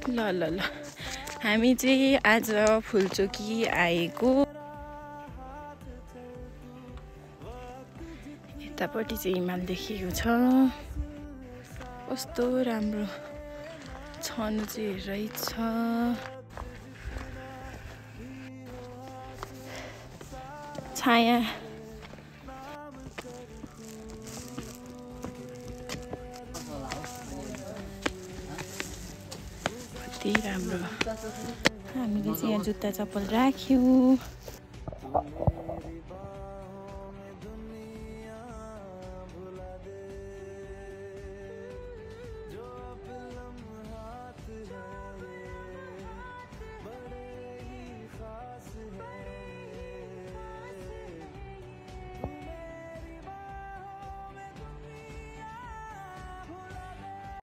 ल ल ल हामी चाहिँ आज फुलचोकी आएको। यतापट्टि चाहिँ हिमाल देखिएको छ। कस्तो राम्रो छनु चाहिँ रहेछ। छाया कति राम्रो। हामीले चाहिँ यहाँ जुत्ता चप्पल राख्यौँ।